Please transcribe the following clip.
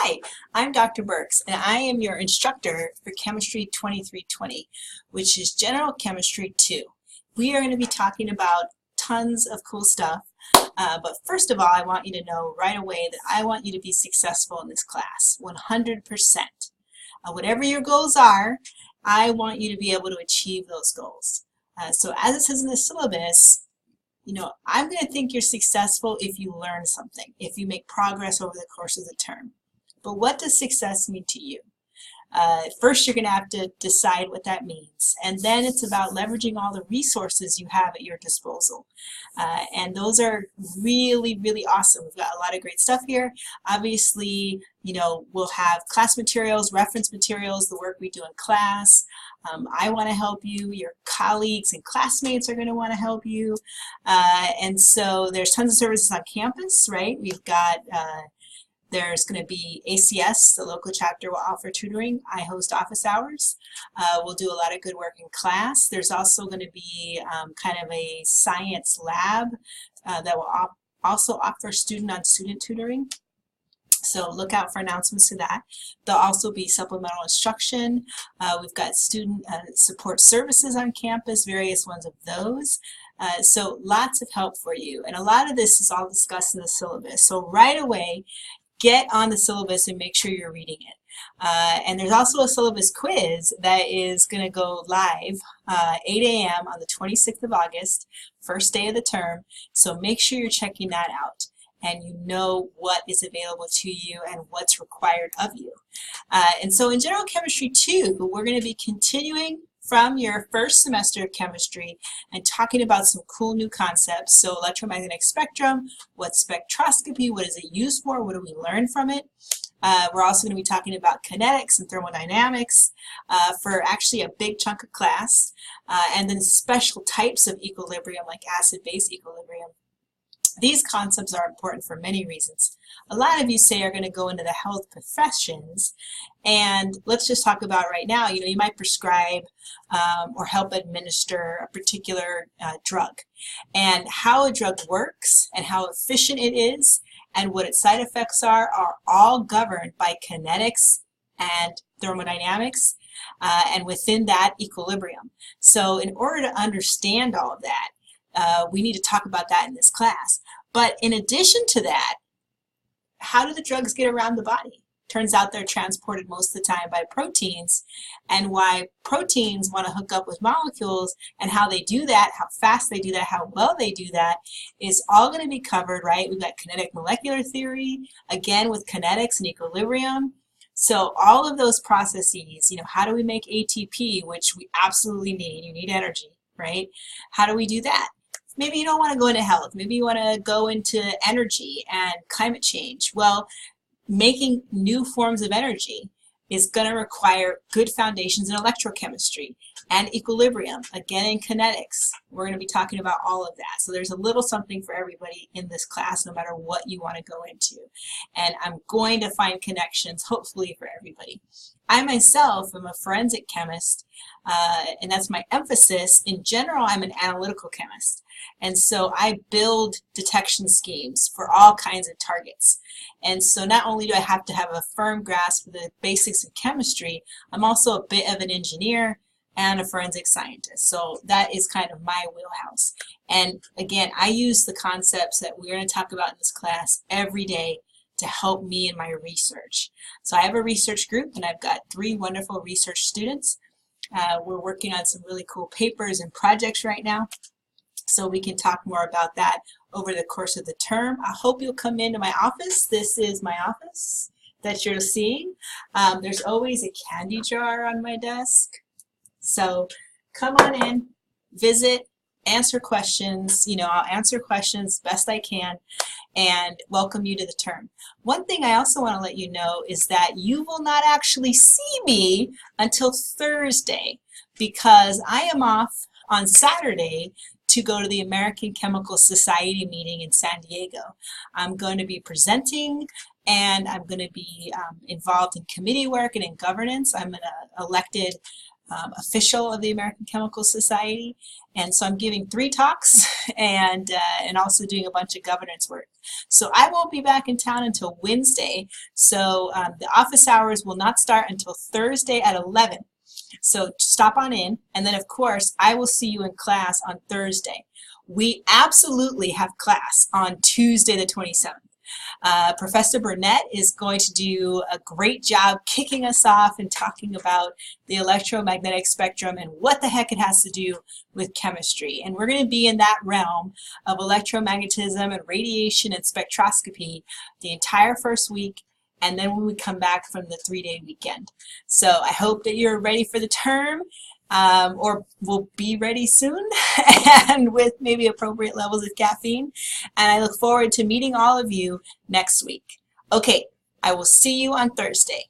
Hi, I'm Dr. Burks, and I am your instructor for Chemistry 2320, which is General Chemistry 2. We are going to be talking about tons of cool stuff, but first of all, I want you to know right away that I want you to be successful in this class, 100%. Whatever your goals are, I want you to be able to achieve those goals. So as it says in the syllabus, I'm going to think you're successful if you learn something, if you make progress over the course of the term. But what does success mean to you? First, you're going to have to decide what that means. And then it's about leveraging all the resources you have at your disposal. And those are really, really awesome. We've got a lot of great stuff here. Obviously, we'll have class materials, reference materials, the work we do in class. I want to help you. Your colleagues and classmates are going to want to help you. And so there's tons of services on campus, right? We've got there's going to be ACS, the local chapter will offer tutoring. I host office hours. We'll do a lot of good work in class. There's also going to be kind of a science lab that will also offer student-on-student tutoring. So look out for announcements to that. There'll also be supplemental instruction. We've got student support services on campus, various ones of those. So lots of help for you. And a lot of this is all discussed in the syllabus. So right away, get on the syllabus and make sure you're reading it. And there's also a syllabus quiz that is going to go live 8 a.m. on the 26th of August, first day of the term. So make sure you're checking that out and you know what is available to you and what's required of you. And so in General Chemistry 2, we're going to be continuing from your first semester of chemistry and talking about some cool new concepts. So electromagnetic spectrum, what's spectroscopy, what is it used for, what do we learn from it? We're also going to be talking about kinetics and thermodynamics for actually a big chunk of class, and then special types of equilibrium like acid-base equilibrium. These concepts are important for many reasons. A lot of you say are going to go into the health professions, and let's just talk about right now, you might prescribe or help administer a particular drug. And how a drug works and how efficient it is and what its side effects are all governed by kinetics and thermodynamics, and within that, equilibrium. So in order to understand all of that, we need to talk about that in this class. But in addition to that, how do the drugs get around the body? Turns out they're transported most of the time by proteins, and why proteins want to hook up with molecules and how they do that, how fast they do that, how well they do that is all going to be covered, right? We've got kinetic molecular theory, again with kinetics and equilibrium. So all of those processes, how do we make ATP, which we absolutely need? You need energy, right? How do we do that? Maybe you don't want to go into health. Maybe you want to go into energy and climate change. Well, making new forms of energy is going to require good foundations in electrochemistry and equilibrium, again in kinetics. We're going to be talking about all of that. So there's a little something for everybody in this class, no matter what you want to go into. And I'm going to find connections, hopefully, for everybody. I myself am a forensic chemist, and that's my emphasis. In general, I'm an analytical chemist. And so I build detection schemes for all kinds of targets. And so not only do I have to have a firm grasp of the basics of chemistry, I'm also a bit of an engineer and a forensic scientist. So that is kind of my wheelhouse. And again, I use the concepts that we're going to talk about in this class every day to help me in my research. So I have a research group, and I've got 3 wonderful research students. We're working on some really cool papers and projects right now. So we can talk more about that over the course of the term. I hope you'll come into my office. This is my office that you're seeing. There's always a candy jar on my desk. So come on in, visit, answer questions. I'll answer questions best I can and welcome you to the term. One thing I also want to let you know is that you will not actually see me until Thursday, because I am off on Saturday to go to the American Chemical Society meeting in San Diego. I'm going to be presenting, and I'm going to be involved in committee work and in governance. I'm an elected official of the American Chemical Society, and so I'm giving 3 talks and also doing a bunch of governance work. So I won't be back in town until Wednesday. So the office hours will not start until Thursday at 11. So stop on in, and then of course I will see you in class on Thursday. We absolutely have class on Tuesday the 27th. Professor Burnett is going to do a great job kicking us off and talking about the electromagnetic spectrum and what the heck it has to do with chemistry. And we're going to be in that realm of electromagnetism and radiation and spectroscopy the entire first week, and then when we come back from the 3-day weekend. So I hope that you're ready for the term, or will be ready soon, and with maybe appropriate levels of caffeine. And I look forward to meeting all of you next week. Okay, I will see you on Thursday.